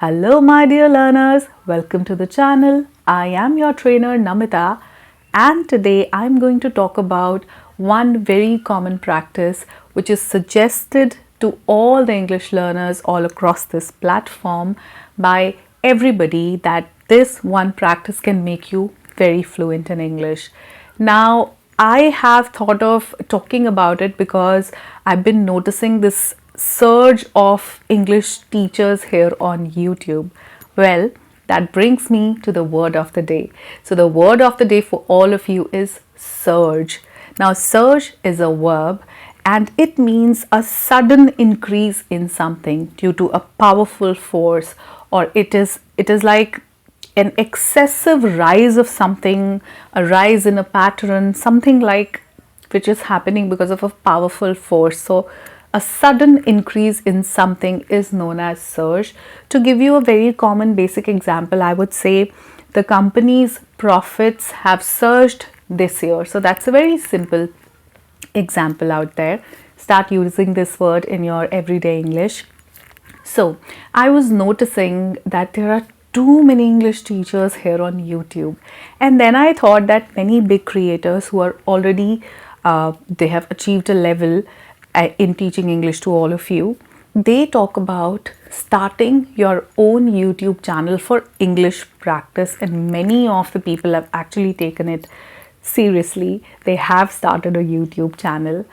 Hello my dear learners, welcome to the channel. I am your trainer Namita and today I'm going to talk about one very common practice which is suggested to all the English learners all across this platform by everybody, that this one practice can make you very fluent in English. Now I have thought of talking about it because I've been noticing this surge of English teachers here on YouTube. Well, that brings me to the word of the day. So the word of the day for all of you is surge. Now surge is a verb and it means a sudden increase in something due to a powerful force, or it is like an excessive rise of something, a rise in a pattern, something like which is happening because of a powerful force. So a sudden increase in something is known as surge. To give you a very common basic example, I would say the company's profits have surged this year. So that's a very simple example out there. Start using this word in your everyday English. So I was noticing that there are too many English teachers here on YouTube, and then I thought that many big creators who are already they have achieved a level in teaching English to all of you, they talk about starting your own YouTube channel for English practice, and many of the people have actually taken it seriously. They have started a YouTube channel,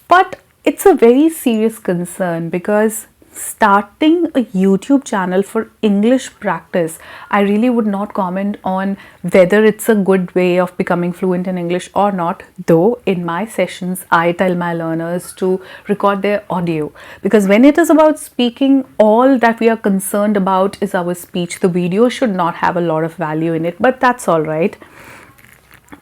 but it's a very serious concern because starting a YouTube channel for English practice, I really would not comment on whether it's a good way of becoming fluent in English or not, though in my sessions I tell my learners to record their audio, because when it is about speaking, all that we are concerned about is our speech. The video should not have a lot of value in it, but that's all right.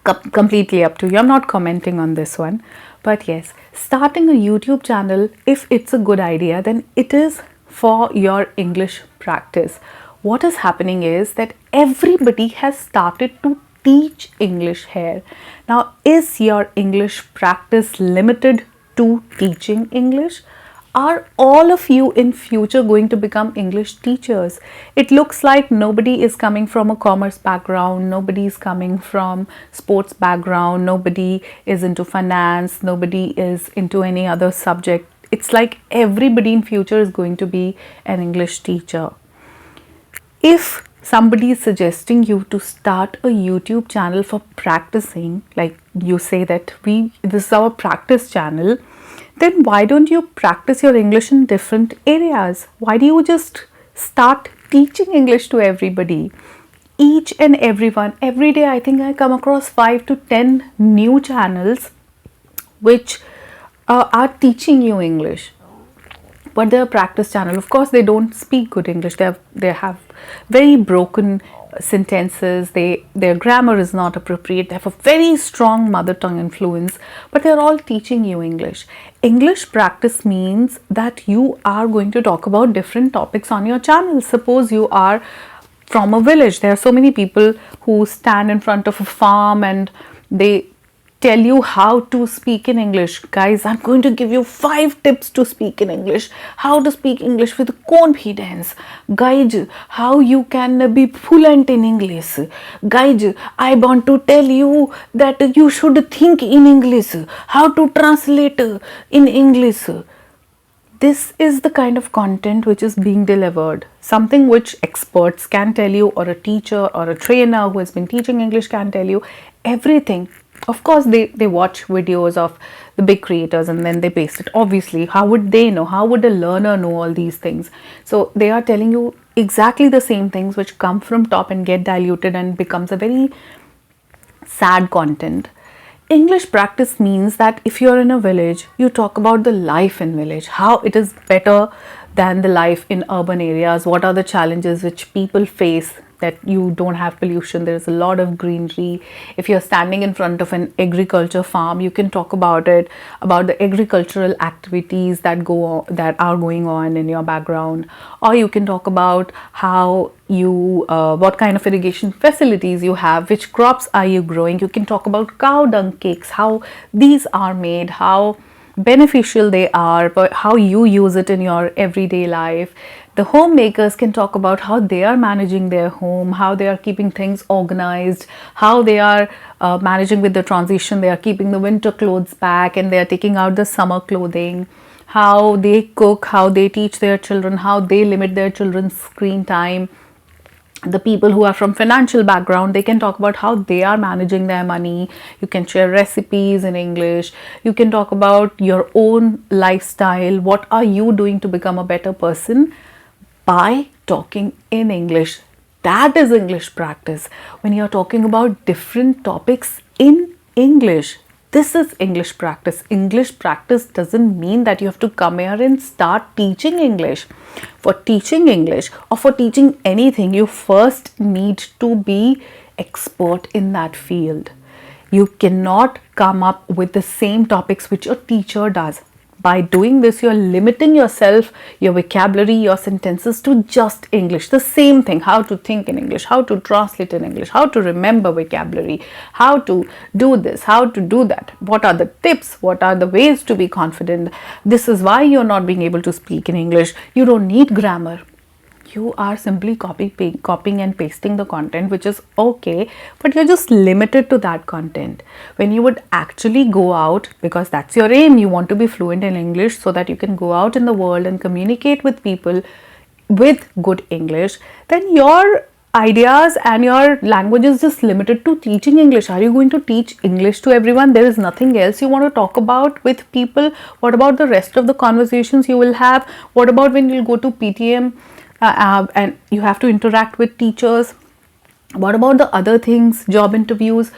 Completely up to you. I'm not commenting on this one. But yes, starting a YouTube channel, if it's a good idea, then it is for your English practice. What is happening is that everybody has started to teach English here. Now, is your English practice limited to teaching English? Are all of you in future going to become English teachers? It looks like nobody is coming from a commerce background, nobody is coming from sports background, nobody is into finance, nobody is into any other subject. It's like everybody in future is going to be an English teacher. If somebody is suggesting you to start a YouTube channel for practicing, like you say that this is our practice channel, then why don't you practice your English in different areas? Why do you just start teaching English to everybody? Each and everyone, every day I think I come across 5 to 10 new channels which are teaching you English. But they're a practice channel. Of course, they don't speak good English. They have very broken sentences. Their grammar is not appropriate. They have a very strong mother tongue influence, but they're all teaching you English. English practice means that you are going to talk about different topics on your channel. Suppose you are from a village. There are so many people who stand in front of a farm and they tell you how to speak in English. Guys, I'm going to give you 5 tips to speak in English. How to speak English with confidence. Guys, how you can be fluent in English. Guys, I want to tell you that you should think in English. How to translate in English. This is the kind of content which is being delivered. Something which experts can tell you, or a teacher or a trainer who has been teaching English can tell you. Everything. Of course, they watch videos of the big creators and then they paste it. Obviously, how would they know? How would a learner know all these things? So they are telling you exactly the same things which come from top and get diluted and becomes a very sad content. English practice means that if you're in a village, you talk about the life in village, how it is better than the life in urban areas, what are the challenges which people face, that you don't have pollution, there's a lot of greenery. If you're standing in front of an agriculture farm, you can talk about it, about the agricultural activities that are going on in your background, or you can talk about how you what kind of irrigation facilities you have, which crops are you growing. You can talk about cow dung cakes, how these are made, how beneficial they are, but how you use it in your everyday life. The homemakers can talk about how they are managing their home, how they are keeping things organized, how they are managing with the transition. They are keeping the winter clothes back and they are taking out the summer clothing, how they cook, how they teach their children, how they limit their children's screen time. The people who are from financial background, they can talk about how they are managing their money. You can share recipes in English. You can talk about your own lifestyle. What are you doing to become a better person by talking in English? That is English practice. When you're talking about different topics in English, this is English practice. English practice doesn't mean that you have to come here and start teaching English. For teaching English or for teaching anything, you first need to be expert in that field. You cannot come up with the same topics which a teacher does. By doing this, you're limiting yourself, your vocabulary, your sentences to just English. The same thing, how to think in English, how to translate in English, how to remember vocabulary, how to do this, how to do that. What are the tips? What are the ways to be confident? This is why you're not being able to speak in English. You don't need grammar. You are simply copying and pasting the content, which is okay, but you're just limited to that content. When you would actually go out, because that's your aim, you want to be fluent in English so that you can go out in the world and communicate with people with good English, then your ideas and your language is just limited to teaching English. Are you going to teach English to everyone? There is nothing else you want to talk about with people? What about the rest of the conversations you will have? What about when you'll go to PTM? And you have to interact with teachers? What about the other things, job interviews?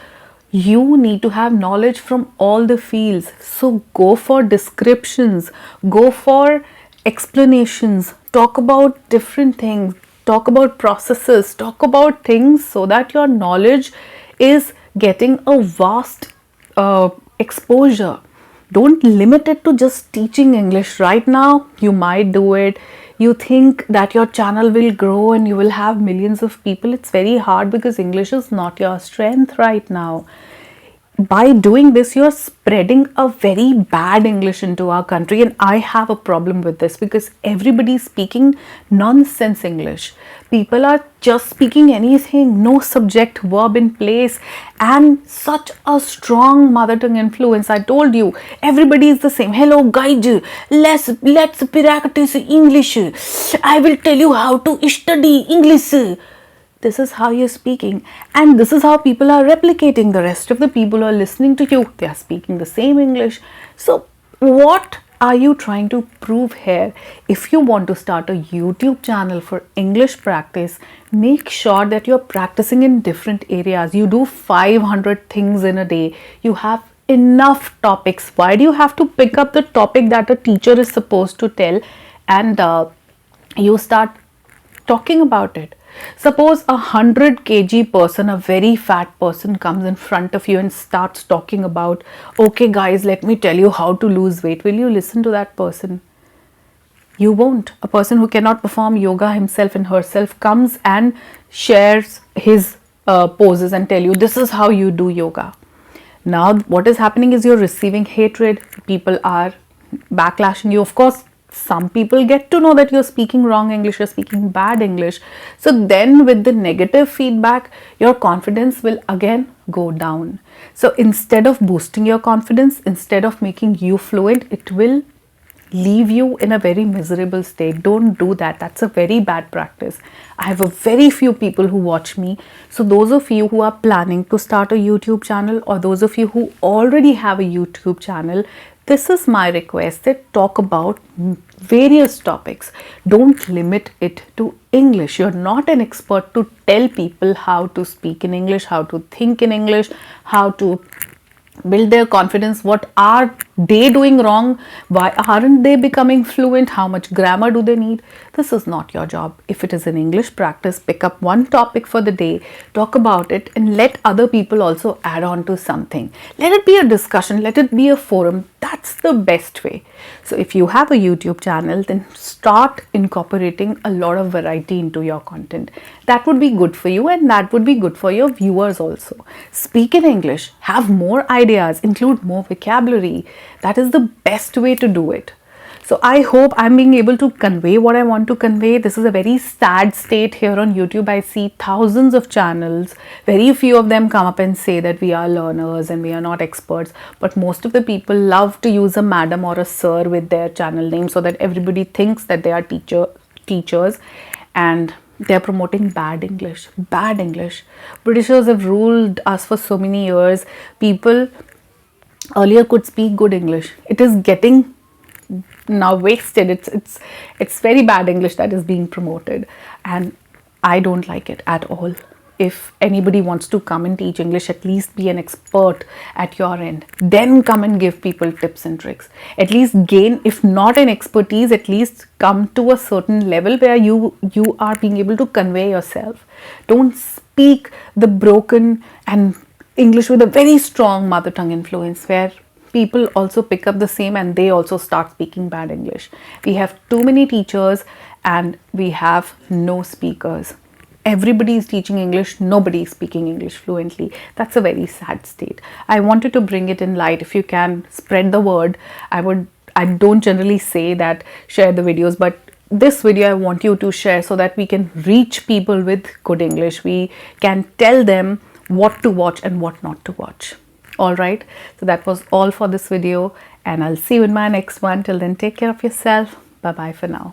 You need to have knowledge from all the fields. So go for descriptions, go for explanations, talk about different things, talk about processes, talk about things so that your knowledge is getting a vast exposure. Don't limit it to just teaching English. Right now, you might do it. You think that your channel will grow and you will have millions of people. It's very hard because English is not your strength right now. By doing this, you're spreading a very bad English into our country, and I have a problem with this because everybody is speaking nonsense English. People are just speaking anything, no subject verb in place, and such a strong mother tongue influence. I told you, everybody is the same. Hello guys, let's practice English. I will tell you how to study English. This is how you're speaking, and this is how people are replicating. The rest of the people who are listening to you, they are speaking the same English. So what are you trying to prove here? If you want to start a YouTube channel for English practice, make sure that you're practicing in different areas. You do 500 things in a day. You have enough topics. Why do you have to pick up the topic that a teacher is supposed to tell and you start talking about it? Suppose a 100 kg person, a very fat person, comes in front of you and starts talking about, okay guys, let me tell you how to lose weight. Will you listen to that person? You won't. A person who cannot perform yoga himself and herself comes and shares his poses and tell you, this is how you do yoga. Now what is happening is you're receiving hatred. People are backlashing you. Of course, some people get to know that you're speaking wrong English, you're speaking bad English. So then with the negative feedback, your confidence will again go down. So instead of boosting your confidence, instead of making you fluent, it will leave you in a very miserable state. Don't do that. That's a very bad practice. I have a very few people who watch me. So those of you who are planning to start a YouTube channel, or those of you who already have a YouTube channel, this is my request, that talk about various topics. Don't limit it to English. You're not an expert to tell people how to speak in English, how to think in English, how to build their confidence. What are they doing wrong? Why aren't they becoming fluent? How much grammar do they need? This is not your job. If it is an English practice, pick up one topic for the day, talk about it, and let other people also add on to something. Let it be a discussion, let it be a forum. That's the best way. So if you have a YouTube channel, then start incorporating a lot of variety into your content. That would be good for you, and that would be good for your viewers also. Speak in English, have more ideas, include more vocabulary, That is the best way to do it. So I hope I'm being able to convey what I want to convey. This is a very sad state here on YouTube. I see thousands of channels. Very few of them come up and say that we are learners and we are not experts. But most of the people love to use a madam or a sir with their channel name so that everybody thinks that they are teachers, and they're promoting bad English. Bad English. Britishers have ruled us for so many years. People earlier could speak good English. It is getting now wasted. It's very bad English that is being promoted, and I don't like it at all. If anybody wants to come and teach English, at least be an expert at your end, then come and give people tips and tricks. At least gain, if not an expertise, at least come to a certain level where you are being able to convey yourself. Don't speak the broken and English with a very strong mother tongue influence where people also pick up the same and they also start speaking bad English. We have too many teachers and we have no speakers. Everybody is teaching English, nobody is speaking English fluently. That's a very sad state. I wanted to bring it in light. If you can spread the word, I don't generally say that share the videos, but this video I want you to share so that we can reach people with good English. We can tell them what to watch and what not to watch. Alright, so that was all for this video, and I'll see you in my next one. Till then, take care of yourself. Bye bye for now.